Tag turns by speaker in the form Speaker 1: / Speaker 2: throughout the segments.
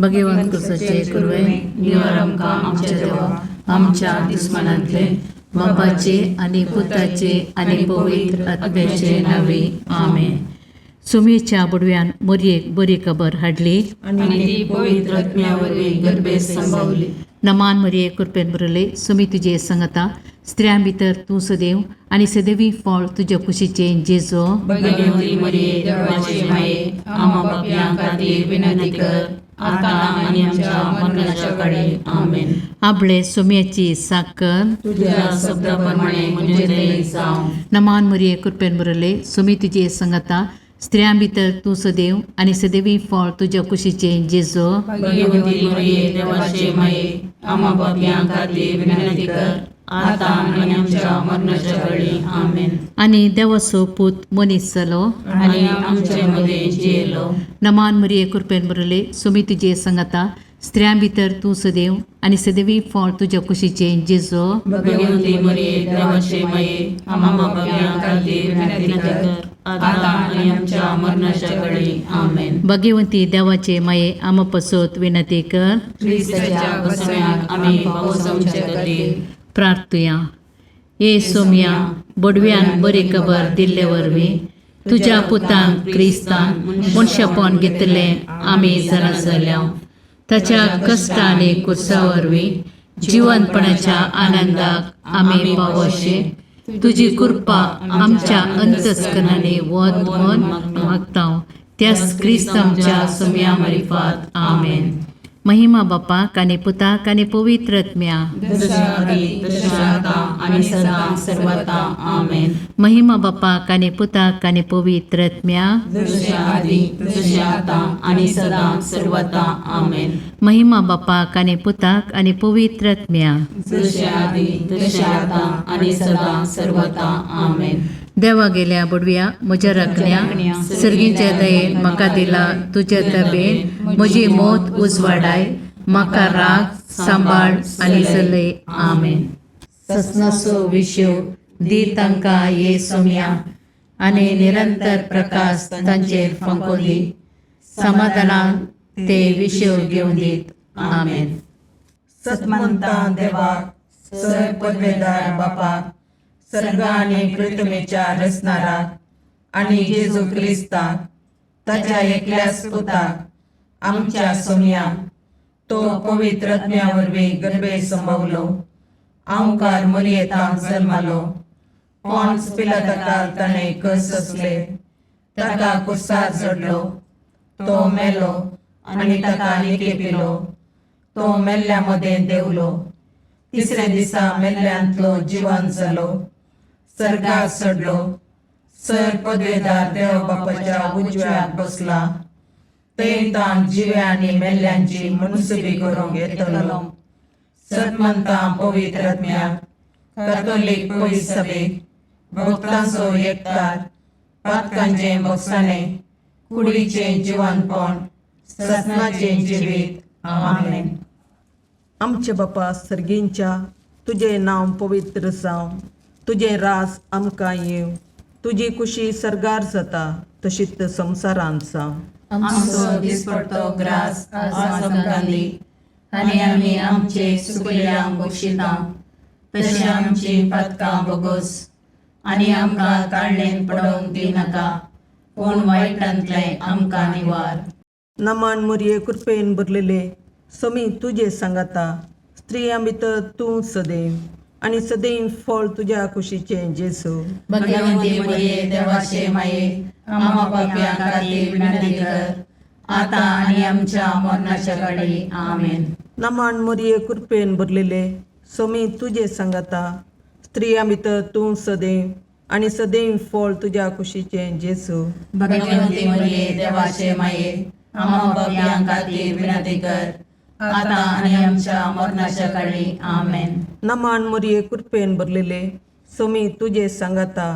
Speaker 1: भगवंत सचे कुर्वे निवर आमकां आमच्या देवा आमच्या दुस्मनांतले बापाचे आनी पुताचे आनी पवित्र आत्म्याचे नावे आमेन. सुमेच्या बुडव्यान मोरयेक बरी खबर हाडली
Speaker 2: आनी ती पवित्र आत्म्यावरवीं गर्भेत संभवली.
Speaker 1: नमान मरिये कृपेन बरले सुमी तुजे संगता स्त्रियां भितर तूं सदैव आनी सदैवी फळ तुज्या कुशीचे जेजो.
Speaker 2: भगवंती मरिये देवाचे माये आम्हा पापयां खातीर विनंती कर आता आनी आमच्या मरणाच्या काळी आमेन.
Speaker 1: आपले सुम्याची साकर
Speaker 2: तुझ्या शब्दाप्रमाणे म्हणजे दये जावं.
Speaker 1: नमान मरिये कृपेन बरले सुमी तुजे संगता स्त्रियां भितर तूं सदैव आनी सदैवी फळ तुज्या कुशीचे जेजो.
Speaker 2: भगवंती मरिये देवाचे माये आम्हा पापयां खातीर विनंती कर आता आनी आमच्या मरणाच्या काळी आमेन.
Speaker 1: आनी देवाचो पूत मनीस जालो
Speaker 2: आनी आमचे मध्ये जियेलो.
Speaker 1: नमान मरिये कृपेन बरले सुमी तुजे संगता स्त्रियां भितर तूं सदैव आनी सदैवी फळ तुज्या कुशीचे जेजो.
Speaker 2: भगवंती मरिये देवाचे माये आम्हा पापयां खातीर विनंती कर आता आनी आमच्या मरणाच्या काळी आमेन.
Speaker 1: भगवंती देवाचे माये आम पसोत विनंती कर.
Speaker 2: ख्रिस्ताच्या बसण्याक आमी पावस आमचे खातीर
Speaker 1: प्रार्थुया. ये सोम्या बडव्यान बरी खबर दिल्ले वरवीं तुज्या पुतान क्रिस्तान मनशापण घेतलें आमी जाणा जाल्या. ताच्या कश्ट आनी कुर्सा वरवीं जिवंतपणाच्या आनंदाक आमी पावशे तुजी कृपा आमच्या अंतस्करणाने वत म्हूण मागता. त्याच क्रिस्त आमच्या सोम्या मार्फत आमेन. महिमा बापाक आनी पुताक आनी पवित्र आत्म्या
Speaker 2: जशा आदी तशा आता आनी सदां सर्वदा आमेन.
Speaker 1: महिमा बापाक आनी पुताक आनी पवित्र आत्म्या
Speaker 2: जशा आदी तशा आता आनी सदां सर्वदा आमेन.
Speaker 1: महिमा बापाक आनी पुताक आनी पवित्र आत्म्या
Speaker 2: जशा आदी तशा आता आनी सदां सर्वदा आमेन.
Speaker 1: देवा गेल्या बुडव्या म्हज्या राखण्या सर्गीच्या दयेन म्हाका दिला तुज्या तबेन म्हजी मोत उजवाडाय म्हाका राख सांबाळ आनी चलय आमेन. ससनाचो विशो दी तांकां ये सोम्या आनी निरंतर प्रकाश तांचेर फंकोन दी. समाधानान ते विशो घेवन दीत आमेन.
Speaker 3: सतमंता देवाक सर पदवेदार बापाक सर्ग आनी पृथ्वीच्या रचणाराक आनी जेजू क्रिस्ताक ताच्या एकल्याच पुताक आमच्या सोम्याक तो पवित्र आत्म्या वरवीं गर्भेत संभवलो. आमकार मरियेंत जल्मालो. पोंच पिलाताकाक ताणें कस सोंसले. ताका कुर्सार चडलो. तो मेलो आनी ताका निकेपिलो. तो मेल्ल्या मदें देवलो. तिसरे दिसा मेल्ल्यांतलो जिवंत जालो. सर्गाक चडलो. सर पदवेदार देव बापाच्या उजव्याक बसला. थंय ताण जिव्या आनी मेल्ल्यांची मनसुबी करूंक येतलो. सतमंतां पवित्र आत्म्याक कातोलीक पयस सभेक भक्तांचो एकठार पातकांचें बगसाणें कुडीचें जिवंतपण सतनाचें जिवीत आमेन.
Speaker 4: आमचे बापा सर्गींच्या तुझे नांव पवित्र जावं. तुझे रास आमकां येव. तुजी कुशी सर्गार जाता तशीच संवसारांत जावं.
Speaker 2: आमचो दिसपडटो ग्रास आज आमकां दी आनी आमी आमचे सुकल्यांक बक्षिता तशें आमची पातकां बोगोस आनी आमकां काळणेन पडोवंक दिनाका पूण वायटांतलें आमकां निवार.
Speaker 4: नमान मरिये कृपेन भरलेले समी तुजे सांगाता स्त्रियां भितर तूं सदैव आनी सदैव फळ तुज्या कुशीचें जेजू.
Speaker 2: भगवंती मरिये देवाचे माये आम्हा पापयां खातीर विनंती कर आता आनी आमच्या मरणाच्या काळी आमेन.
Speaker 4: नमान मरिये कृपेन भरलेले समी तुजे सांगाता स्त्रियां भितर तूं सदैव आनी सदैव फळ तुज्या कुशीचें जेजू.
Speaker 2: भगवंती मरिये देवाचे माये आम्हा पापयां खातीर विनंती कर आता आनी आमच्या मरणाच्या काळी आमेन.
Speaker 4: नमान मरिये कृपेन भरलेले समी तुजे सांगाता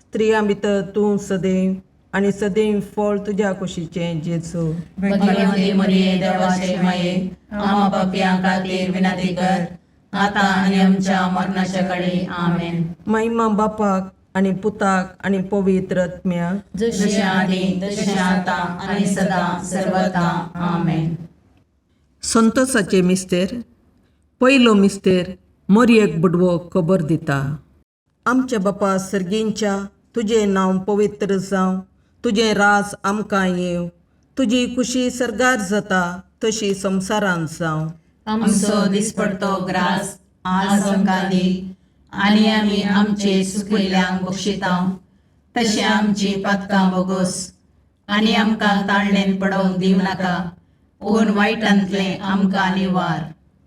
Speaker 4: स्त्रियां भितर तूं सदैव आनी सदैव फळ तुज्या कुशीचें जेजू.
Speaker 2: भगवंती मरिये देवाचे माये आम्हा पापयां खातीर विनंती कर आता आनी आमच्या मरणाच्या काळी आमेन.
Speaker 4: महिमा बापाक आनी पुताक आनी पवित्र आत्म्याक
Speaker 2: जशें आदी तशें आता आनी सदां सर्वदा आमेन.
Speaker 4: संतोसाचे मिस्तेर पयलो मिस्तेर मरयेक बुडवो खबर दिता. आमच्या बापा सर्गींच्या तुजें नांव पवित्र जावं, तुजें राज आमकां येवं, तुजी कुशी सरगार जाता तशी संवसारांत जावं.
Speaker 2: आमचो दिसपडतो ग्रास आज आमकां दी, आनी आमी आमचे सुकिल्ल्यांक बक्षितांव, तशें आमची पातकां बोगोस, आनी आमकां ताळणेन पडोवंक दिवं नाका, पूण वायटांतलें आमकां निवार.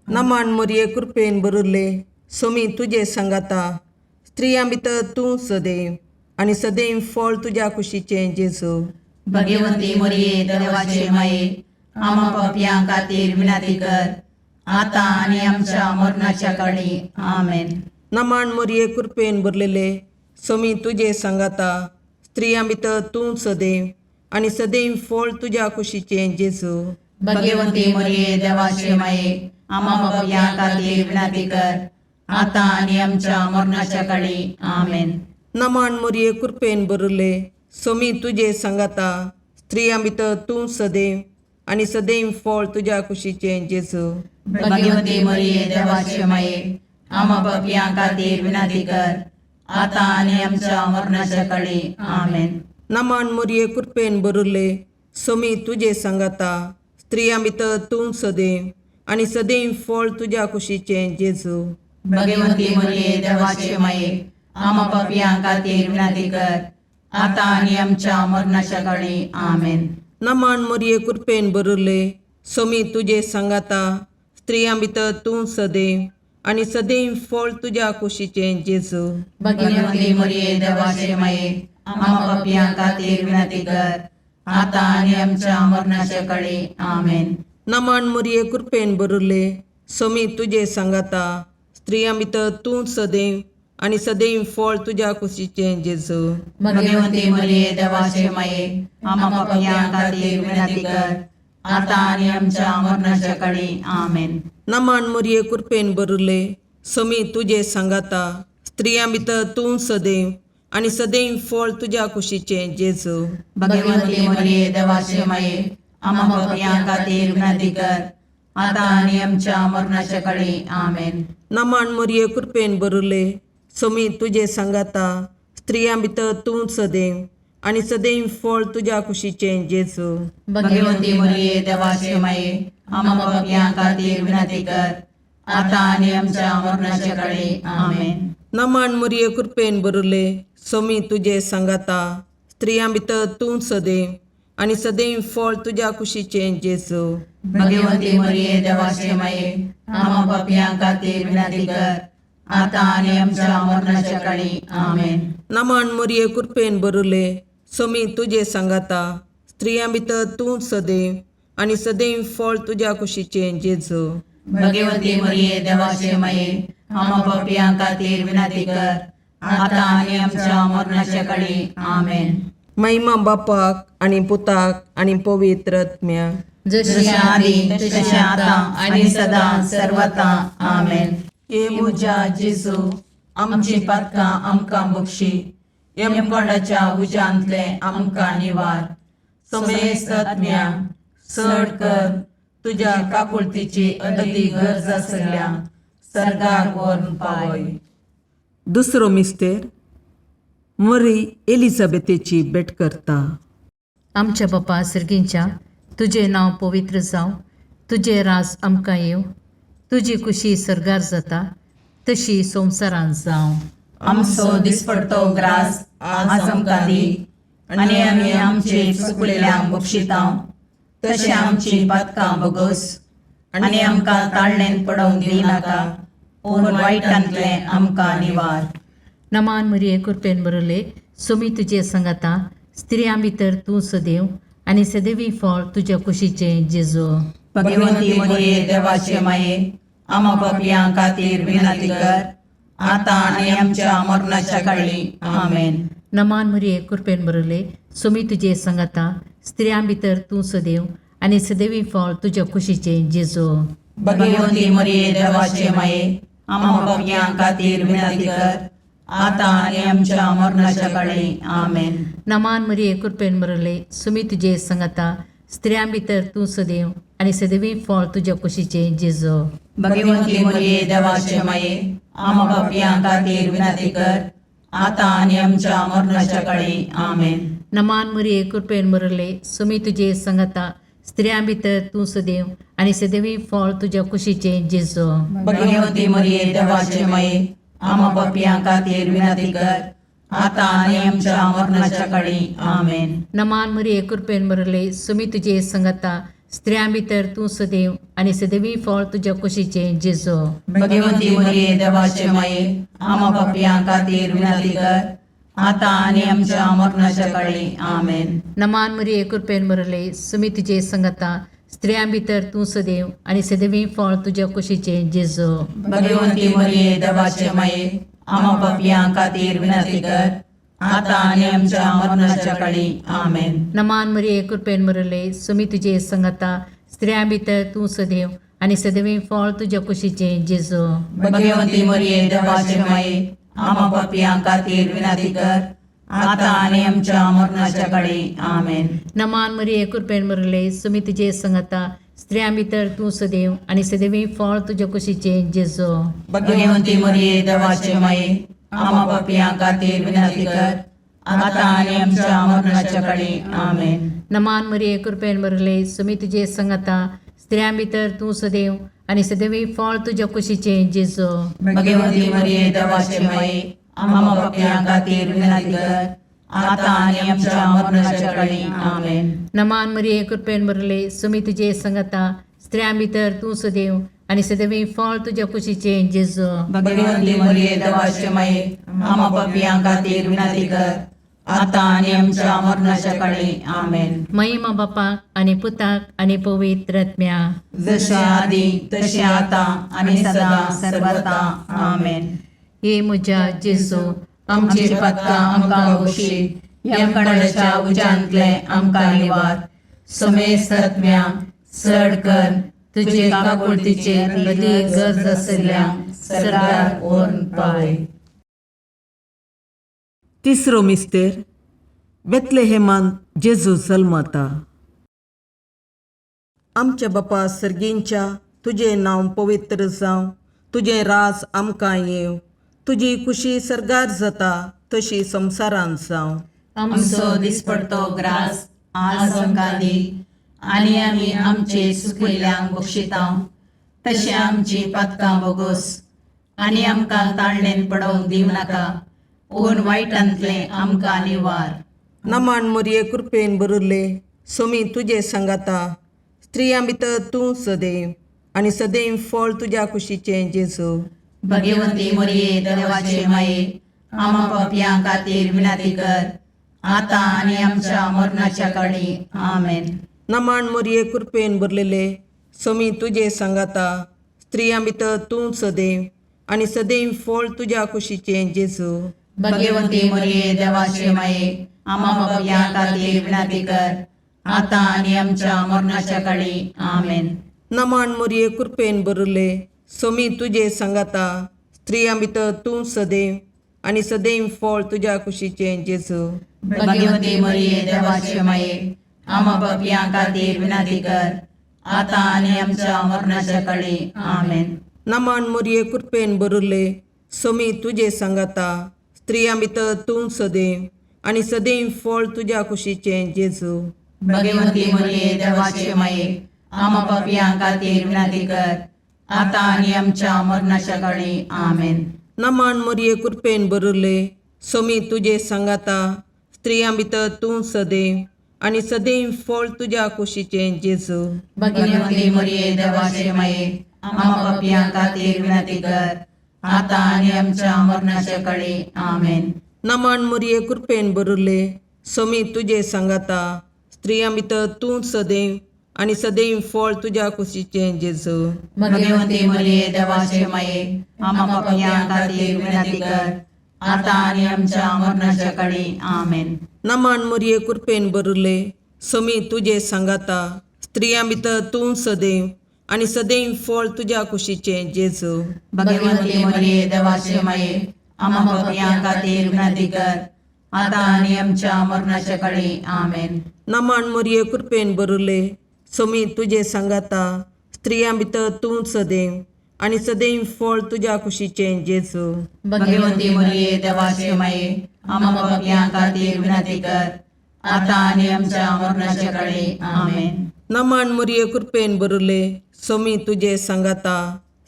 Speaker 4: नमान मरये कृपेन बरिल्ले सोमी तुजे सांगाता, स्त्रियां भितर तूं सदैव, आनी सदैव फळ तुज्या कुशीचें जेजू.
Speaker 2: भगवंती मरिये देवाचे माये, आमा पापयां खातीर विनाती कर, आतां आनी आमच्या मरणाच्या काळी. आमेन.
Speaker 4: नमान मरये कृपेन बरलेले सोमी तुजे सांगाता, स्त्रियां भितर तूं सदैव, आनी सदैव फळ तुज्या कुशीचें जेजू.
Speaker 2: भगवंती मरिये देवाचे माये, आमा पापयां खातीर विनाती कर, आतां आनी आमच्या मरणाच्या काळी. आमेन.
Speaker 4: नमान मरये कृपेन बरले सोमी तुजे सांगाता, स्त्रियां भितर तूं सदैव, आनी सदैव फळ तुज्या कुशीचें जेजू.
Speaker 2: भगवंती मरिये देवाचे माये, आमा पापयां खातीर विनाती कर, आतां आनी आमच्या मरणाच्या काळी. आमेन.
Speaker 4: नमान मरये कृपेन बरले सोमी तुजे सांगाता, स्त्रियां भितर तूं सदैव, आनी सदैव फळ तुज्या कुशीचें जेजू.
Speaker 2: भगवंती मरिये देवाचे माये, आमा पापयां खातीर विनाती कर, आतां आनी आमच्या मरणाच्या काळी. आमेन.
Speaker 4: नमान मरये कृपेन बरले सोमी तुजे सांगाता, स्त्रियां भितर तूं सदैव, आनी सदैव फळ तुज्या कुशीचें जेजू.
Speaker 2: भगवंती मरिये देवाचे माये, आमा पापयां खातीर विनाती कर, आतां आनी आमच्या मरणाच्या काळी. आमेन.
Speaker 4: नमान मरये कृपेन बरले सोमी तुजे सांगाता, स्त्रियां भितर तूं सदैव, आनी सदैव फळ तुज्या कुशीचें जेजू.
Speaker 2: भगवंती मरिये देवाचे माये, आमा पापयां खातीर विनाती कर, आतां आनी आमच्या मरणाच्या काळी. आमेन.
Speaker 4: नमान मरये कृपेन बरले सोमी तुजे सांगाता, स्त्रियां भितर तूं सदैव, आनी सदैव फळ तुज्या कुशीचें जेजू.
Speaker 2: भगवंती मरिये देवाचे माये, आमा पापयां खातीर विनाती कर, आतां आनी आमच्या मरणाच्या काळी. आमेन.
Speaker 4: नमान मरये कृपेन बरले सोमी तुजे सांगाता, स्त्रियां भितर तूं सदैव, आनी सदैव फळ तुज्या कुशीचें जेजू.
Speaker 2: भगवंती मरिये देवाचे माये, आमा पापयां खातीर विनाती कर, आतां आनी आमच्या मरणाच्या काळी. आमेन.
Speaker 4: नमान मरये कृपेन बरले सोमी तुजे सांगाता, स्त्रियां भितर तूं सदैव, आनी सदैव फळ तुज्या कुशीचें जेजू.
Speaker 2: भगवंती मरिये देवाचे माये, आमा पापयां खातीर विनाती कर, आतां आनी आमच्या मरणाच्या काळी. आमेन.
Speaker 4: नमान मरये कृपेन बरले सोमी तुजे सांगाता, स्त्रियां भितर तूं सदैव, आनी सदैव फळ तुज्या कुशीचें जेजू.
Speaker 2: भगवंती मरिये देवाचे माये, आमा पापयां खातीर विनाती कर, आतां आनी आमच्या मरणाच्या काळी. आमेन.
Speaker 4: महिमा बापाक आनी पुताक आनी पवित्र आत्म्याक,
Speaker 2: जशी आदी तशी आतां आनी सदां सर्वता. आमेन.
Speaker 3: हे म्हज्या जेजू, आमची पातकां आमकां बक्षी, यमकोंडाच्या उज्यांतले आमकां निवार. समेस्त आत्म्याक चड कर, तुज्या काकुळतीची अदी गरज आसल्यां सर्गाक व्हरून पावय. दुसरो मिस्तेर मरी एलिझाबेथेची भेट करता.
Speaker 1: आमच्या बापा सर्गींच्या तुजें नांव पवित्र जावं, तुजें राज आमकां येवं, तुजी कुशी सरगार जाता तशी संवसारांत जावं.
Speaker 2: आमचो दिसपडतो ग्रास आज आमकां दी, आनी आमी आमचे चुकलेल्यांक बक्षितांव, तशें आमची पातकां बोगोस, आनी आमकां ताळणेन पडोवंक दिवं नाका, पूण वायटांतलें आमकां निवार.
Speaker 1: नमान मरये कृपेन बरले सोमी तुजे सांगाता, स्त्रियां भितर तूं सदैव, आनी सदैवी फळ तुज्या कुशीचें जेजू.
Speaker 2: भगवंती मरिये देवाचे माये, आमा पापयां खातीर विनाती कर, आतां आनी आमच्या मरणाच्या काळी. आमेन.
Speaker 1: नमान मरये कृपेन बरले सोमी तुजे सांगाता, स्त्रियां भितर तूं सदैव, आनी सदैवी फळ तुज्या कुशीचें जेजू.
Speaker 2: भगवंती मरिये देवाचे माये, आमा पापयां खातीर विनाती कर, आतां आनी आमच्या मरणाच्या काळी. आमेन.
Speaker 1: नमान मरये कृपेन बरले सोमी तुजे सांगाता, स्त्रियां भितर तूं सदैव, आणि सदैवी फळ तुझ्या कुशीचे जेजू.
Speaker 2: भगवंती मरिये देवाचे माये आम्हा पापियां खातीर विनंती कर आता आणि आमच्या मरणाच्या काळी आमेन.
Speaker 1: नमान मरिये कृपेन बरले सुमी तुझे संगता स्त्रियां भितर तू सदैव आणि सदैवी फळ तुझ्या कुशीचे जेजू.
Speaker 2: भगवंती मरिये देवाचे माये आम्हा पापियां खातीर विनंती कर आता आणि आमच्या मरणाच्या काळी आमेन.
Speaker 1: नमान मरिये कृपेन बरले सुमी तुझे संगता स्त्रियां भितर तू सदैव आणि सदैवी फळ तुझ्या कुशीचे जेजू.
Speaker 2: भगवंती मरिये देवाचे माये आम्हा पापियां खातीर विनंती कर आता आणि आमच्या मरणाच्या काळी आमेन.
Speaker 1: नमान मरिये कृपेन बरले सुमी तुझे संगता स्त्रियां भितर तू सदैव आणि सदैवी फळ तुझ्या कुशीचे जेजू.
Speaker 2: भगवंती मरिये देवाचे माये आम्हा पापियां खातीर विनंती कर आता आणि आमच्या मरणाच्या काळी आमेन.
Speaker 1: नमान मरिये कृपेन बरले सुमी तुझे संगता स्त्रियां भितर तू सदैव आणि सदैवी फळ तुझ्या कुशीचे जेजू.
Speaker 2: भगवंती मरिये देवाचे माये आम्हा पापियां खातीर विनंती कर आता आणि आमच्या मरणाच्या काळी आमेन.
Speaker 1: नमान मरिये कृपेन बरले सुमी तुझे संगता स्त्रियां भितर तू सदैव आणि सदैवी फळ तुझ्या कुशीचे जेजू.
Speaker 2: भगवंती मरिये देवाचे माये आम्हा पापियां खातीर विनंती कर आता आणि आमच्या मरणाच्या काळी आमेन.
Speaker 1: नमान मरिये कृपेन बरले सुमी तुझे संगता स्त्रियां भितर तू सदैव आणि सदैवी फळ तुझ्या कुशीचे जेजू.
Speaker 2: भगवंती मरिये देवाचे माये आम्हा पापियां खातीर विनंती कर आता आणि आमच्या मरणाच्या काळी आमेन.
Speaker 1: नमान मरिये कृपेन बरले सुमी तुझे संगता स्त्रियां भितर तू सदैव आणि सदैवी फळ तुझ्या कुशीचे जेजू.
Speaker 2: भगवंती मरिये देवाचे माये आम्हा पापियां खातीर विनंती कर आता आणि आमच्या मरणाच्या काळी आमेन.
Speaker 1: महिमा बापाक आणि पुताक आणि पवित्र आत्म्या
Speaker 2: जसे आधी तसे आता आणि सदा सर्वदा आमेन.
Speaker 1: हे म्हज्या जेजू
Speaker 2: आमची पत्कां आमकां बक्षी यमकणाच्या उजांतले आमकां निवार. समेस्त आत्म्यांक चड कर तुजे काकुळतीचेर कधी गरज आसल्यांक सरकार व्हरून पावय.
Speaker 4: तिसरो मिस्तेर बेतलेहेमांत जेजू जल्मता. आमच्या बापा सर्गींच्या तुझे नांव पवित्र जावं, तुझे राज आमकां येव, तुजी खुशी सरगार जाता तशी संवसारांत जावं.
Speaker 2: आमचो दिसपडतो ग्रास आज आमकां दी आनी आमी आमचे सुकयल्यांक बक्षितांव. तशें आमची पथकां बोगोस आनी आमकां ताळणेन पडोवंक दिवं नाका पूण वायटांतले आमकां निवार.
Speaker 4: नमान मरिये कृपेन बरले सोमी तुझे संगाता स्त्रियां भितर तूं सदैव आणि सदैव फळ तुझ्या कुशीचे जेजू.
Speaker 2: भगवंती मरिये देवाचे माये आम्हा पापियां खातीर विनंती कर आता आनी आमच्या मरणाच्या काळी आमेन.
Speaker 4: नमान मरिये कृपेन बरलेले सोमी तुझे संगाता स्त्रियां भितर तूं सदैव आणि सदैव फळ तुझ्या कुशीचे जेजू.
Speaker 2: भगवंती मरिये देवाचे माये आम्हा पापियां खातीर विनंती कर आता आनी आमच्या मरणाच्या काळी आमेन.
Speaker 4: नमान मरिये कृपेन बरले सोमी तुझे संगाता स्त्रियां भितर तूं सदैव आणि सदैव फळ तुझ्या कुशीचे जेजू.
Speaker 2: भगवंती मरिये देवाचे माये आम्हा पापियां खातीर विनंती कर आता आनी आमच्या मरणाच्या काळी आमेन.
Speaker 4: नमान मरिये कृपेन बरले सोमी तुझे संगाता स्त्रियां भितर तूं सदैव आणि सदैव फळ तुझ्या कुशीचे जेजू.
Speaker 2: भगवंती मरिये देवाचे माये आम्हा पापियां खातीर विनंती कर आता आनी आमच्या मरणाच्या काळी आमेन.
Speaker 4: नमान मरिये कृपेन बरले सोमी तुझे संगाता स्त्रियां भितर तूं सदैव आणि सदैव फळ तुझ्या कुशीचे जेजू.
Speaker 2: भगवंती मरिये देवाचे माये आम्हा पापियां खातीर विनंती कर आता आनी आमच्या मरणाच्या काळी आमेन.
Speaker 4: नमान मरिये कृपेन बरले सोमी तुझे संगाता स्त्रियां भितर तूं सदैव आणि सदैव फळ तुझ्या कुशीचे जेजू.
Speaker 2: भगवंती मरिये देवाचे माये आम्हा पापियां खातीर विनंती कर आता आनी आमच्या मरणाच्या काळी आमेन.
Speaker 4: नमान मरिये कृपेन बरले सोमी तुझे संगाता स्त्रियां भितर तूं सदैव आणि सदैव फळ तुझ्या कुशीचे जेजू.
Speaker 2: भगवंती मरिये देवाचे माये आम्हा पापियां खातीर विनंती कर आता आनी आमच्या मरणाच्या काळी आमेन.
Speaker 4: नमान मरिये कृपेन बरले सोमी तुझे सांगाता स्त्रियां भितर तूं सदैव आनी सदैव फळ तुज्या कुशीचे जेजू.
Speaker 2: भगवंती मरिये देवाचे माये आम्हा पापियां खातीर विनंती कर आता आणि आमच्या मरणाच्या काळी आमेन.
Speaker 4: नमन मुरये कृपेन बरले सोमी तुझे सांगाता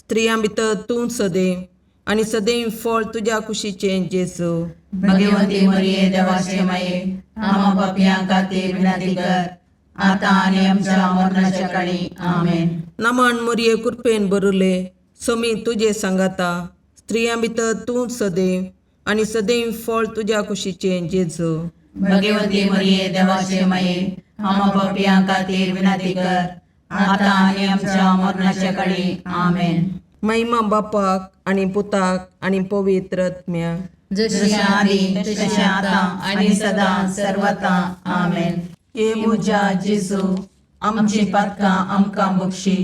Speaker 4: स्त्रियां भितर तूं सदैव आनी सदैव फळ तुज्या कुशीचे जेजू.
Speaker 2: भगवंती मरिये देवाचे माये आम्हा पापियां खातीर विनंती कर आता आणि आमच्या मरणाच्या काळी आमेन.
Speaker 4: नमन मुरये कृपेन बरले सोमी तुझे सांगाता स्त्रियां भितर तूं सदैव आनी सदैव फळ तुज्या कुशीचे जेजू.
Speaker 2: भगवंती मरिये देवाचे माये आम्हा पापियां खातीर विनंती कर आता आणि आमच्या मरणाच्या काळी आमेन.
Speaker 4: महिमा बापाक आनी पुताक आनी पवित्र आत्म्याक,
Speaker 2: जशी आदी तशी आता आणि सदा सर्वता आमेन.
Speaker 3: ये मुजा जेजू आमची पातकां आमकां बक्षी,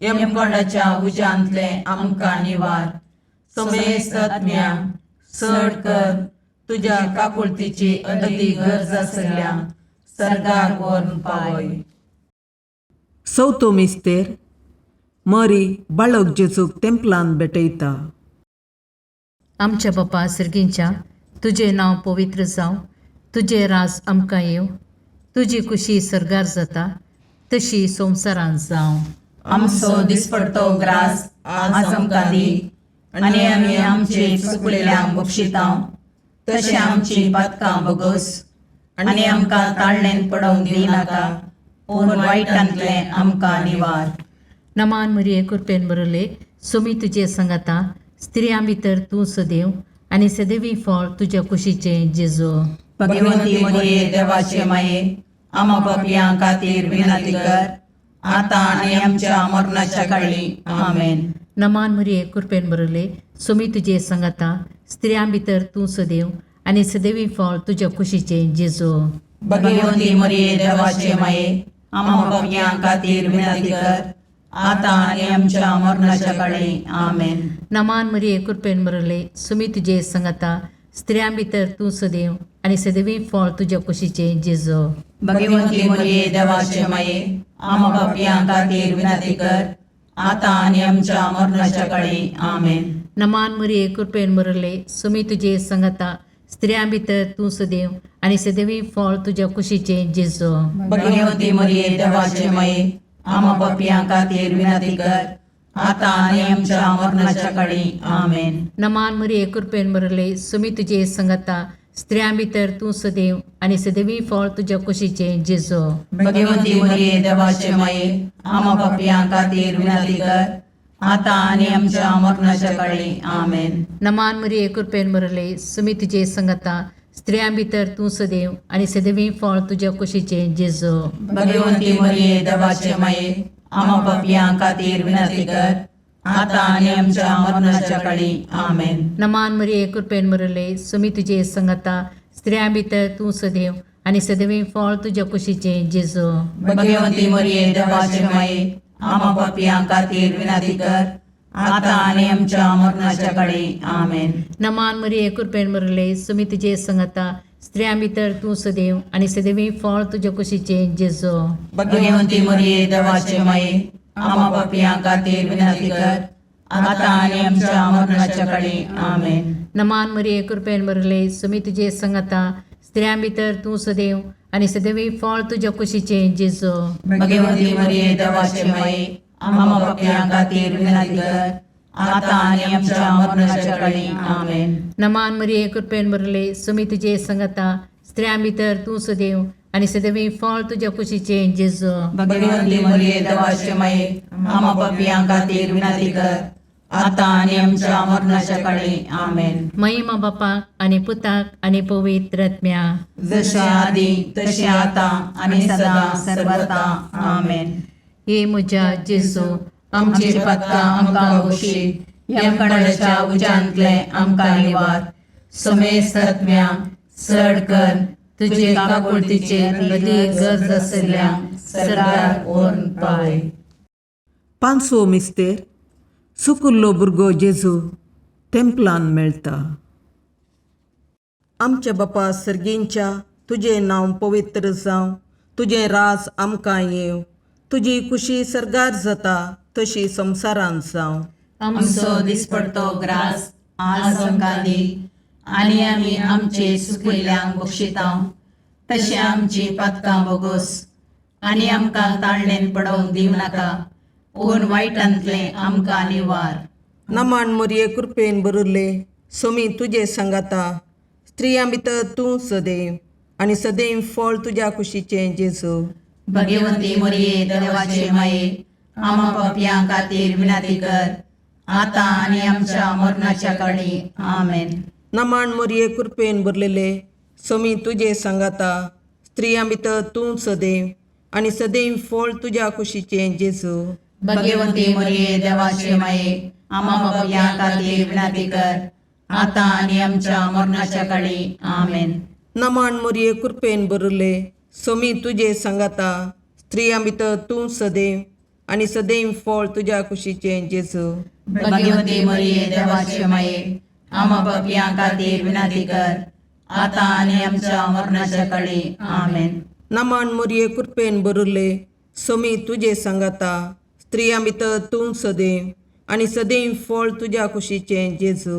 Speaker 3: यमकोंडाच्या उज्यांतले आमकां निवार. समेस्त आत्म्या चड कर तुज्या काकुळतीची अदी गरज आसल्या सर्गाक व्हरून पावय.
Speaker 4: चवथो मिस्तेर मरी बाळक जेजूक तेंपलान भेटयता.
Speaker 1: आमच्या बापा सर्गींच्या तुझे नांव पवित्र जावं, तुझे राज आमकां येव, तुजी कुशी सरगार जाता तशी संवसारांत जावं.
Speaker 2: आमचो दिसपडतो ग्रास आज आमकां दी आनी आमी आमचे चुकलेल्यांक बक्षितांव, तशें आमची पातकां बोगोस आनी आमकां ताळणेन पडोवंक दिनाका, पूण वायटांतले आमकां निवार.
Speaker 1: नमान मरिये कृपेन बरले सोमी तुजे सांगाता स्त्रियां भितर तूं सदैव आनी सदैवी फळ तुज्या कुशीचे जेजू.
Speaker 2: भगवंती मरिये देवाचे माये आम्हा पापियां खातीर विनंती कर आता आणि आमच्या मरणाच्या काळी आमेन.
Speaker 1: नमान मरिये कृपेन बरले सोमी तुजे सांगाता स्त्रियां भितर तूं सदैव आनी सदैवी फळ तुज्या कुशीचे जेजू.
Speaker 2: भगवंती मरिये देवाचे माये आम्हा पापियां खातीर विनंती कर आता आणि आमच्या मरणाच्या काळी आमेन.
Speaker 1: नमान मरिये कृपेन बरले सोमी तुजे सांगाता स्त्रियां भितर तूं सदैव आनी सदैवी फळ तुज्या कुशीचे जेजू.
Speaker 2: भगवंती मरिये देवाचे माये आम्हा पापियां खातीर विनंती कर आता आणि आमच्या मरणाच्या काळी आमेन.
Speaker 1: नमान मरिये कृपेन बरले सोमी तुजे सांगाता स्त्रियां भितर तूं सदैव आनी सदैवी फळ तुज्या कुशीचे जेजू.
Speaker 2: भगवंती मरिये देवाचे माये आम्हा पापियां खातीर विनंती कर आता आणि आमच्या मरणाच्या काळी आमेन.
Speaker 1: नमान मरिये कृपेन बरले सोमी तुजे सांगाता स्त्रियां भितर तूं सदैव आनी सदैवी फळ तुज्या कुशीचे जेजू.
Speaker 2: भगवंती मरिये देवाचे माये आम्हा पापियां खातीर विनंती कर आता आणि आमच्या मरणाच्या काळी आमेन.
Speaker 1: नमान मरिये कृपेन बरले सोमी तुजे सांगाता स्त्रियां भितर तूं सदैव आनी सदैवी फळ तुज्या कुशीचे जेजू.
Speaker 2: भगवंती मरिये देवाचे माये आम्हा पापियां खातीर विनंती कर आता आणि आमच्या मरणाच्या काळी आमेन.
Speaker 1: नमान मरिये कृपेन बरले सोमी तुजे सांगाता स्त्रियां भितर तूं सदैव आनी सदैवी फळ तुज्या कुशीचे जेजू.
Speaker 2: भगवंती मरिये देवाचे माये आम्हा पापियां खातीर विनंती कर आता आणि आमच्या मरणाच्या काळी आमेन.
Speaker 1: नमान मरिये कृपेन बरले सोमी तुजे सांगाता स्त्रियां भितर तूं सदैव आनी सदैवी फळ तुज्या कुशीचे जेजू.
Speaker 2: भगवंती मरिये देवाचे माये आम्हा पापियां खातीर विनंती कर आता आणि आमच्या मरणाच्या काळी आमेन.
Speaker 1: नमान मरिये कृपेन बरले सोमी तुजे सांगाता स्त्रियां भितर तूं सदैव आनी सदैवी फळ तुज्या कुशीचे जेजू.
Speaker 2: भगवंती मरिये देवाचे माये आम्हा पापियां खातीर विनंती कर आता आणि आमच्या मरणाच्या काळी आमेन.
Speaker 1: नमान मरिये कृपेन बरले सोमी तुजे सांगाता स्त्रियां भितर तूं सदैव आनी सदैवी फळ तुज्या कुशीचे जेजू.
Speaker 2: भगवंती मरिये देवाचे माये आम्हा पापियां खातीर विनंती कर आता आणि आमच्या मरणाच्या काळी आमेन.
Speaker 1: महिमा बापाक आनी पुताक आनी पवित्र आत्म्याक,
Speaker 2: जशे आदी तशे आता आणि सदा सर्वता आमेन.
Speaker 1: हे म्हज्या जेजू
Speaker 2: आमची पातकां आमकां बक्षी, यमकणाच्या उज्यांतले आमकां निवार. समेस्त आत्म्या चड कर तुजे काकुळतीचे अदीक गरज आसल्यांक सर्गार व्हरून पावय.
Speaker 4: पांचवो मिस्तेर सुकुल्लो भुरगो जेजू तेंपलान मेळटा. आमच्या बापा सर्गींच्या तुजें नांव पवित्र जावं, तुजें राज आमकां येव, तुजी कुशी सरगार जाता तशी संवसारांत जावं.
Speaker 2: आमचो दिसपडतो ग्रास आज आमकां दी, आनी आमी आमचे सुकिल्ल्यांक बक्षितांव. तशें आमची पातकां बोगोस, आनी आमकां ताळणेन पडोवंक दिवं नाका, पूण वायटांतलें आमकां निवार.
Speaker 4: नमान मोरये कृपेन बरिल्ले, सोमी तुजे सांगाता, स्त्रियां भितर तूं सदैव, आनी सदैव फळ तुज्या कुशीचें जेजू.
Speaker 2: भगवंती मोरये देवाचे माये, आमा पापयां खातीर विनाती कर, आतां आनी आमच्या मरणाच्या काळी. आमेन.
Speaker 4: नमान मोरये कृपेन बरलेले, सोमी तुजे सांगाता, स्त्रियां भितर तूं सदैव, आनी सदैव फळ तुज्या कुशीचें जेजू.
Speaker 2: भगवंती मोरये देवाचे माये, आमा पापयां खातीर विनाती कर, आतां आनी आमच्या मरणाच्या काळी. आमेन.
Speaker 4: नमान मोरये कृपेन बरले, सोमी तुजे सांगाता, स्त्रियां भितर तूं सदैव, आनी सदैव फळ तुज्या कुशीचें जेजू.
Speaker 2: भगवंती मोरये देवाचे माये, आमा पापयां खातीर विनाती कर, आतां आनी आमच्या मरणाच्या काळी. आमेन.
Speaker 4: नमान मोरये कृपेन बरले, सोमी तुजे सांगाता, स्त्रियां भितर तूं सदैव, आनी सदैव फळ तुज्या कुशीचें जेजू.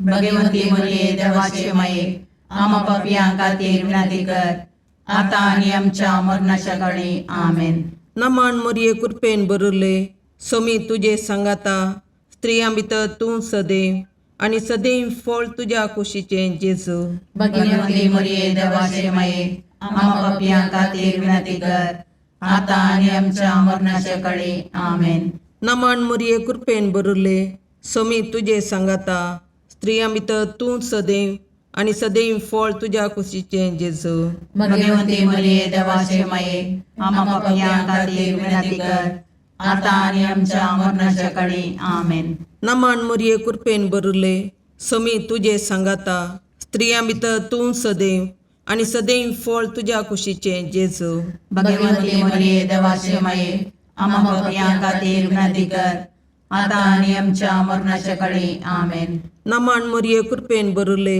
Speaker 2: भगवंती मोरये देवाचे माये, आमा पापयां खातीर विनाती कर, आतां आनी आमच्या मरणाच्या काळी. आमेन.
Speaker 4: नमान मोरये कृपेन बरले, सोमी तुजे सांगाता, स्त्रियां भितर तूं सदैव, आनी सदैव फळ तुज्या कुशीचें जेजू.
Speaker 2: भगवंती मोरये देवाचे माये, आमा पापयां खातीर विनाती कर, आतां आनी आमच्या मरणाच्या काळी. आमेन.
Speaker 4: नमान मोरये कृपेन बरले, सोमी तुजे सांगाता, स्त्रियां भितर तूं सदैव, आनी सदैव फळ तुज्या कुशीचें जेजू.
Speaker 2: भगवंती मोरये देवाचे माये, आमा पापयां खातीर विनाती कर, आतां आनी आमच्या मरणाच्या काळी. आमेन.
Speaker 4: नमान मोरये कृपेन बरले, सोमी तुजे सांगाता, स्त्रियां भितर तूं सदैव, आनी सदैव फळ तुज्या कुशीचें जेजू.
Speaker 2: भगवंती मोरये देवाचे माये, आमा पापयां खातीर विनाती कर, आतां आनी आमच्या मरणाच्या काळी. आमेन.
Speaker 4: नमान मोरये कृपेन बरले,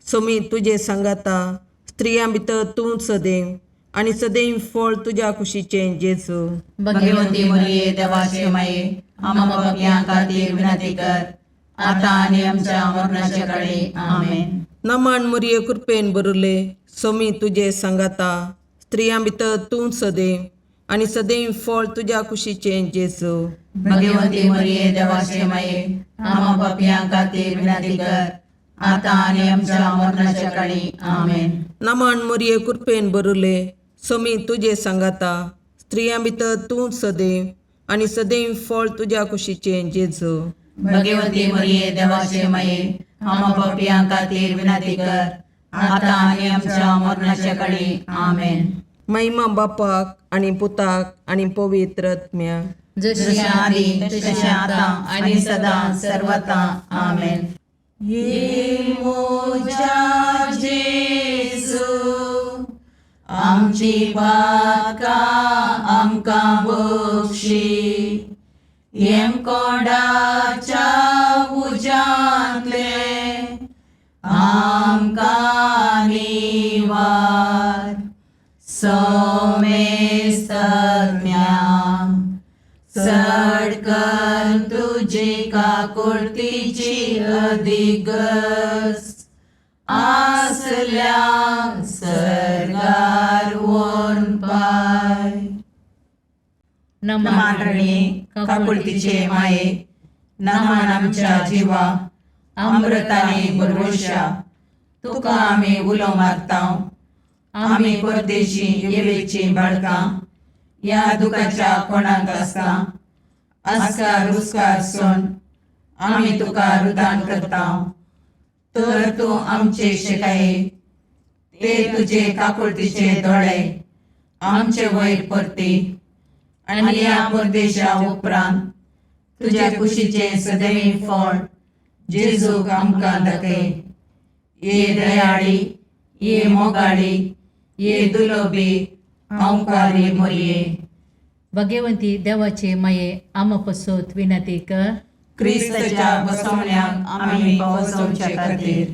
Speaker 4: सोमी तुजे सांगाता, स्त्रियां भितर तूं सदैव, आनी सदैव फळ तुज्या कुशीचें जेजू.
Speaker 2: भगवंती मोरये देवाचे माये, आमा पापयां खातीर विनाती कर, आतां आनी आमच्या मरणाच्या काळी. आमेन.
Speaker 4: नमान मोरये कृपेन बरले, सोमी तुजे सांगाता, स्त्रियां भितर तूं सदैव, आनी सदैव फळ तुज्या कुशीचें जेजू.
Speaker 2: भगवंती मोरये देवाचे माये, आमा पापयां खातीर विनाती कर, आतां आनी आमच्या मरणाच्या काळी. आमेन.
Speaker 4: नमान मोरये कृपेन बरले, सोमी तुजे सांगाता, स्त्रियां भितर तूं सदैव, आनी सदैव फळ तुज्या कुशीचें जेजू.
Speaker 2: भगवंती मोरये देवाचे माये, आमा पापयां खातीर विनाती कर, आतां आनी आमच्या मरणाच्या काळी. आमेन.
Speaker 4: महिमा बापाक आनी पुताक आनी पवित्र आत्म्याक,
Speaker 2: जशें आदी तशें आतां आनी सदां सर्वता. आमेन. ये मोजा जेजू, आमची पातकां आमकां बक्षी, येम कोणाच्या उजांतले आमकां निवार. सोमेस्त सडकन तुजी काकुळतीची अधिगस, आसल्या सरगार वोन पाय. नमान रणे काकुळतीचे माये, नमान आमच्या जिवा, अमृताने भरवशा, तुका आमी उलो मारतांव. आमी परदेशी येवेची बाळकां, या दुखाच्या कोणाक आसता, आस्कार उस्कार सोन आमी तुका रुदान करतांव. तर तूं आमचे शिकाये, ते तुजे काकुळतीचे दोळे आमचे वयर परती, आनी या परदेशा उपरांत तुज्या कुशीचे सदैव फळ जेजूक आमकां दाखय. ये दयाळी, ये मोगाळी, ये दुलोबी, अवकारी मोरये.
Speaker 1: भगवंती देवाचे माये, आमा पसोत विनंती कर.
Speaker 2: क्रिस्ताच्या बसवण्याक आमी पावसोवचे खातीर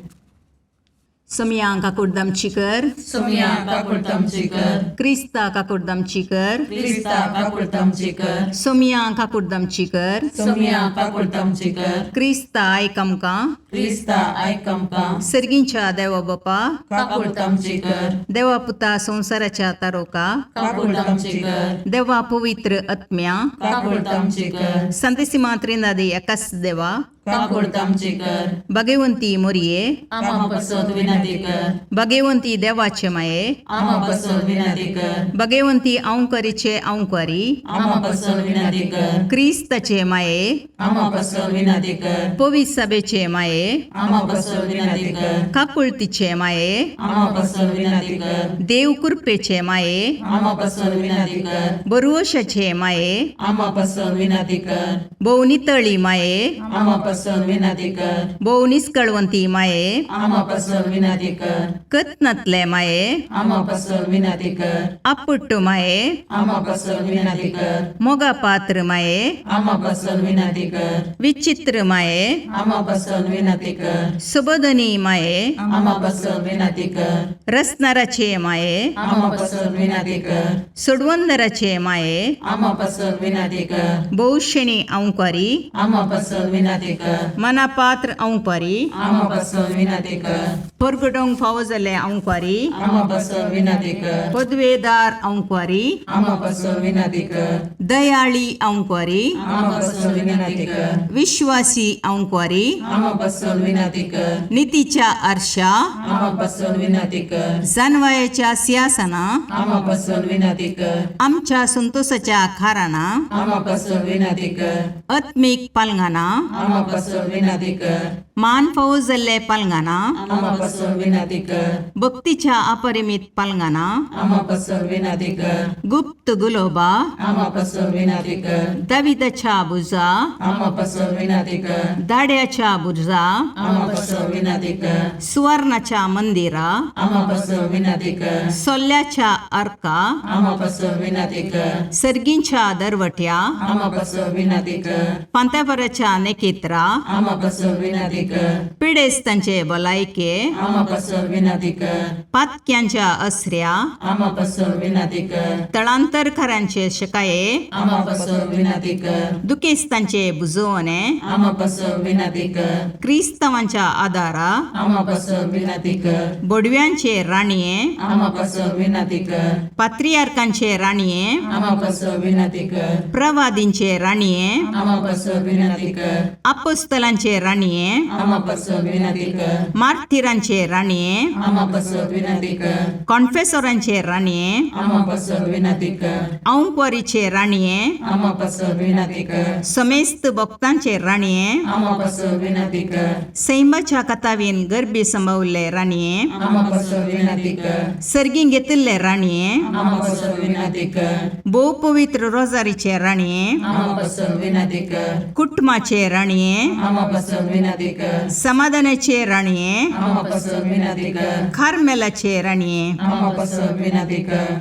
Speaker 2: सोमिया काकुर्दमचीकर,
Speaker 3: सोमिया काकुर्दमचीकर,
Speaker 2: क्रिस्ता काकुर्दमचीकर,
Speaker 3: क्रिस्ता काकुर्दमचीकर,
Speaker 2: सोमिया काकुर्दमचीकर,
Speaker 3: सोमिया काकुर्दमचीकर,
Speaker 2: क्रिस्ता आयकमका,
Speaker 3: क्रिस्ता आयकमका,
Speaker 2: सर्गींच्या देवा बापा,
Speaker 3: काकुर्दमचीकर,
Speaker 2: देवा पुता संसाराच्या तारोका,
Speaker 3: काकुर्दमचीकर,
Speaker 2: देवा पवित्र आत्म्या,
Speaker 3: काकुर्दमचीकर,
Speaker 2: संतसिमा त्रिनादी एकाच देवा,
Speaker 3: काकुर्दमचीकर,
Speaker 2: भगवंती मोरये,
Speaker 3: आमा पसोद विनंती कर,
Speaker 2: भगवंती देवाचे माये,
Speaker 3: आमा पसोद विनंती कर,
Speaker 2: भगवंती औंकरीचे औंकारी,
Speaker 3: आमा पसोद विनंती कर,
Speaker 2: क्रिस्ताचे माये,
Speaker 3: आमा पसोद विनंती कर,
Speaker 2: पवित्र सभेचे माये,
Speaker 3: आमा पसोद विनंती कर,
Speaker 2: काकुळतीचे माये,
Speaker 3: आमा पसोद विनंती कर,
Speaker 2: देव कृपेचे माये,
Speaker 3: आमा पसोद विनंती कर,
Speaker 2: बरुवशाचे माये,
Speaker 3: आमा पसोद विनंती कर,
Speaker 2: भोवनितळी माये,
Speaker 3: आमा पसोद विनंती कर,
Speaker 2: भोवनिस्कळवंती माये,
Speaker 3: आमा पसोद विनंती कर,
Speaker 2: कतनातले माये,
Speaker 3: आमा पसोद विनंती कर,
Speaker 2: अपुट्टू माये,
Speaker 3: आमा पसोद विनंती कर,
Speaker 2: मोगा पात्र माये,
Speaker 3: आमा पसोद विनंती कर,
Speaker 2: विचित्र माये,
Speaker 3: आमा पसोद विनंती कर,
Speaker 2: सुबोधनी माये,
Speaker 3: आमा पसोद विनंती कर,
Speaker 2: रसनाराचे माये,
Speaker 3: आमा पसोद विनंती कर,
Speaker 2: सुडवंदराचे माये,
Speaker 3: आमा पसोद विनंती कर,
Speaker 2: बहुशणी औंकारी,
Speaker 3: आमा पसोद विनंती कर,
Speaker 2: मनापात्र औंकारी,
Speaker 3: आमा पसोद विनंती कर,
Speaker 2: परगडोंग फावो जाल्ले औंकारी,
Speaker 3: आमा पसोद विनंती कर,
Speaker 2: पदवेदार औंकारी,
Speaker 3: आमा पसोद विनंती कर,
Speaker 2: दयाळी औंकारी,
Speaker 3: आमा पसोद विनंती कर,
Speaker 2: विश्वासी औंकारी,
Speaker 3: आमा पसोद विनंती कर,
Speaker 2: नीतीच्या आरशा,
Speaker 3: आमा पसोद विनंती कर,
Speaker 2: जानवायाच्या सिंहासना,
Speaker 3: आमा पसोद विनंती कर,
Speaker 2: आमच्या संतोषाच्या खाराना,
Speaker 3: आमा पसोद विनंती कर,
Speaker 2: आत्मिक पालंगाना,
Speaker 3: आमा पसोद विनंती कर,
Speaker 2: मान फावो जाल्ले पालंगाना,
Speaker 3: आमा पसोद विनंती कर,
Speaker 2: भक्तीच्या अपरिमित पालंगाना,
Speaker 3: आमा पसोद विनंती कर,
Speaker 2: गुप्त गुलोबा,
Speaker 3: आमा पसोद विनंती कर,
Speaker 2: दाविदाच्या बुजा,
Speaker 3: आमा पसोद विनंती कर,
Speaker 2: दाड्याच्या बुजा,
Speaker 3: आमा पसोद विनंती कर,
Speaker 2: सुवर्णाच्या मंदिरा,
Speaker 3: आमा पसोद विनंती कर,
Speaker 2: सोल्ल्याच्या अर्का,
Speaker 3: आमा पसोद विनंती कर,
Speaker 2: सर्गींच्या दरवट्या,
Speaker 3: आमा पसोद विनंती कर,
Speaker 2: पांत्यापराच्या नेकेत्रा,
Speaker 3: आमा पसोद विनंती कर,
Speaker 2: पिडेस्तांचे भलायके,
Speaker 3: आमा पसोद विनंती कर,
Speaker 2: पातक्यांच्या अस्र्या,
Speaker 3: आमा पसोद विनंती कर,
Speaker 2: तळांतरकारांचे शकाये,
Speaker 3: आमा पसोद विनंती कर,
Speaker 2: दुखेस्तांचे बुजवणे,
Speaker 3: आमा पसोद विनंती कर,
Speaker 2: क्रिस्तवांच्या आदारा,
Speaker 3: आमा पसोद विनंती कर,
Speaker 2: बोडव्यांचे राणीये,
Speaker 3: आमा पसोद विनंती कर,
Speaker 2: पात्रियार्कांचे राणीये,
Speaker 3: आमा पसोद विनंती कर,
Speaker 2: प्रवादींचे राणीये,
Speaker 3: आमा पसोद विनंती कर,
Speaker 2: अपोस्तलांचे राणीये,
Speaker 3: आमा पसोद विनंती कर,
Speaker 2: मार्थिरांचे राणीये,
Speaker 3: आमा पसोद विनंती कर,
Speaker 2: कॉन्फेसोरांचे राणीये,
Speaker 3: आमा पसोद विनंती कर,
Speaker 2: औंकवारीचे राणीये,
Speaker 3: आमा पसोद विनंती कर,
Speaker 2: समेस्त भक्तांचे राणीये,
Speaker 3: आमा पसोद विनंती कर,
Speaker 2: सैमाच्या कथावीन गर्भी संभवले राणीये,
Speaker 3: आमा पसोद विनंती कर,
Speaker 2: सर्गीं घेतिल्ले राणीये,
Speaker 3: आमा पसोद विनंती कर,
Speaker 2: भोव पवित्र रोजारीचे राणीये,
Speaker 3: आमा पसोद विनंती कर,
Speaker 2: कुटुंबाचे राणीये,
Speaker 3: आमा पसोद विनंती कर,
Speaker 2: समाधानाचे राणीये,
Speaker 3: आमा पसोद विनंती कर,
Speaker 2: खारमेलाचे राणीये,
Speaker 3: आमा पसोद विनंती कर,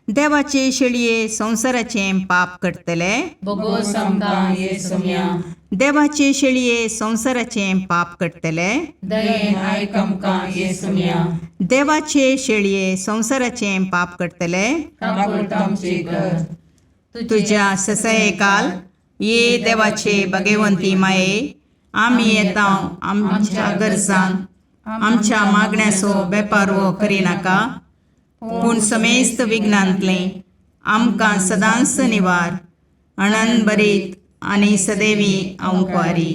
Speaker 2: देवाचे शेळये संसाराचे पाप करतले,
Speaker 3: बोगोस आमकां येसुम्या,
Speaker 2: देवाचे शेळये संसाराचे पाप करतले,
Speaker 3: दयेन आयक आमकां येसुम्या,
Speaker 2: देवाचे शेळये संसाराचे पाप करतले,
Speaker 3: काकुळतामची कर,
Speaker 2: तुझ्या ससये काल ये देवाचे भगवंती माये, आम्ही येता आमच्या गरजांक आमच्या मागण्याचो बेपारवो करिनाका, पूण समेस्त विघ्नांतले आमकां सदांच निवार, आनंद बरीत आनी सदैवी औंकवारी.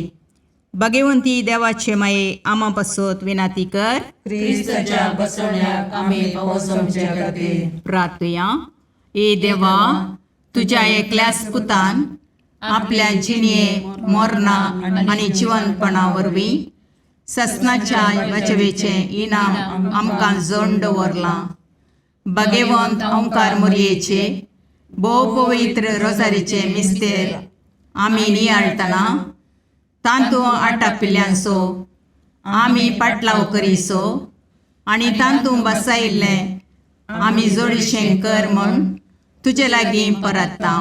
Speaker 2: भगवंती देवाचे माये आमा पासत विनाती कर.
Speaker 3: क्रिस्ताच्या बसवण्याक आमी पावसोमचे खातीर
Speaker 2: प्रार्थया. ए देवा, तुझ्या एकल्याच पुतान आपल्या जिणये मोरणा आनी जिवंतपणा वरवीं ससनाच्या वाचवेचे इनाम आमकां जोडून दवरलां. भगवंत ओंकार मोरयेचे भोव पवित्र रोजारीचे मिस्तेर आमी नियाळतना तांतूं आटापिल्ल्यांचो आमी पाटलाव करिसो आनी तांतूं बसायिल्लें आमी जोडीशें कर म्हूण तुजे लागीं परतता.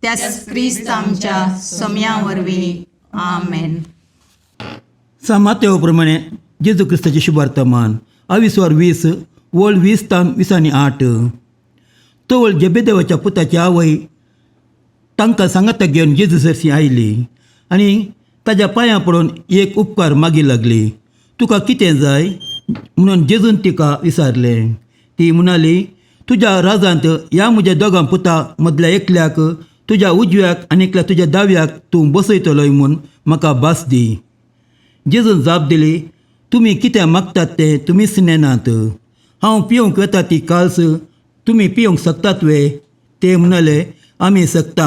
Speaker 2: त्याच क्रिस्त आमच्या सोम्या वरवीं. आमेन.
Speaker 5: मातेव प्रमाणे जेजू क्रिस्ताचे शुभार्थमान 22:20 वळ 20:8. तो वळ जेबेदेवाच्या पुताची आवय तांकां सांगाता घेवन जेजू सरशी आयली आनी ताज्या पांयां पडून एक उपकार मागी लागली. तुका कितें जाय म्हणून जेजून तिका विचारलें. ती म्हणाली, तुज्या राजांत ह्या म्हज्या दोगां पुतां मदल्या एकल्याक तुज्या उजव्याक आनी एकल्या तुज्या दाव्याक तूं बसयतलोय म्हूण म्हाका भास दी. जेजून जाप दिली, तुमी कितें मागतात तें तुमीच नेनात. हांव पिवंक येता ती काल्स तुमी पिवंक शकतात वे? ते म्हणाले, आमी शकता.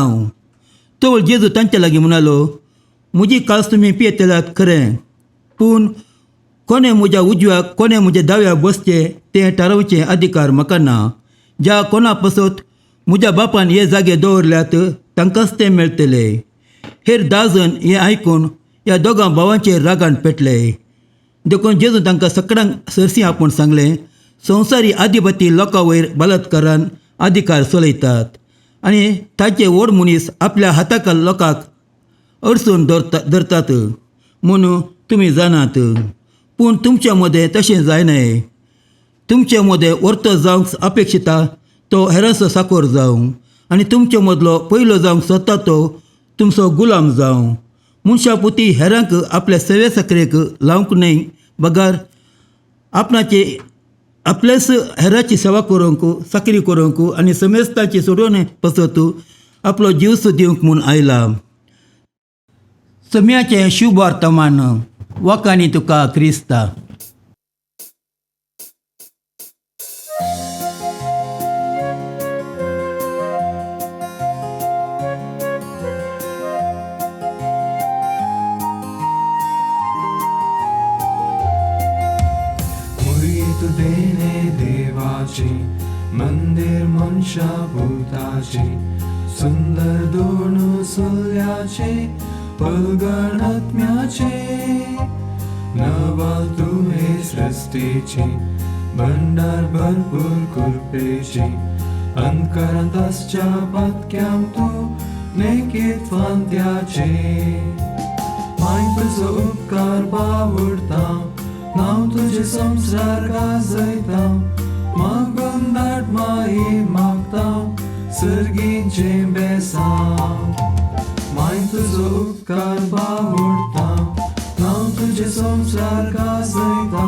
Speaker 5: तो जेजू तांच्या लागीं म्हणालो, म्हजी काल्स तुमी पियेतल्यात खरें, पूण कोणें म्हज्या उजव्याक कोणें म्हज्या दाव्याक बसचें तें थारावचें अधिकार म्हाका ना. ज्या कोणा पासत म्हज्या बापान हे जागे दवरल्यात तांकांच तें मेळटलें. हेर 10 जण हें आयकून ह्या दोगां भावांचेर रागान पेटले. देखून जेजू तांकां सगळ्यांक सरसी आपूण सांगलें, संवसारी अधिपती लोकां वयर बलात्कारान अधिकार चलयतात आनी ताचे व्हड मनीस आपल्या हाताखाल लोकांक अडसून धरतात म्हूण तुमी जाणात. पूण तुमच्या मदें तशें जायनाय. तुमचे मदें वर्तो जावंक अपेक्षिता तो हेरांचो साकोर जावं आनी तुमचे मदलो पयलो जावंक सोदता तो तुमचो गुलाम जावं. मनशा पुती हेरांक आपल्या सेवे साकरेक लावंक न्हय, बगार आपल्याच हेराची सेवा करूंक साकरी करूंक आनी समेस्ताची सोडून पसत आपलो जीव दिवंक म्हूण आयला. सम्याचें शुभ वर्तमान वकानी तुका क्रिस्ता.
Speaker 6: देणे देवाची मंदिर मनशा भूताची सुंदर दोन सुल्याचे पलगण आत्म्याचे नवल तुहे सृष्टीची भंडार भरपूर कृपेची अंतरांतच्या पत्क्याम तू नेकीत फांत्याचे माय तुजो उपकार बावडता नाव तुझे संसार गाजयता मागून दाट माई मागता सर्गींचे बेसांव माय तुजो उपकार बावडता नाव तुझे संसार गाजयता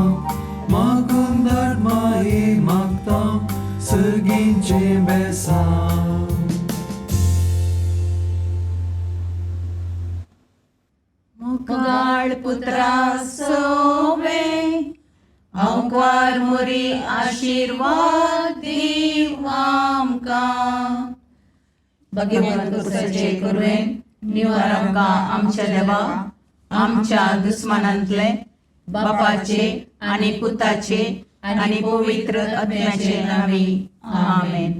Speaker 6: मागून दाट माई मागता सर्गींचे बेसांव.
Speaker 2: मुगाळ पुत्रा सोवे अवकार मुरी आशीर्वाद दीव आमकां. भगवंत कुसाचे करुवेन निवार आमकां आमच्या देवा आमच्या दुस्मनांतले बापाचे आनी पुताचे आनी पवित्र आत्म्याचे नांवी. आमेन.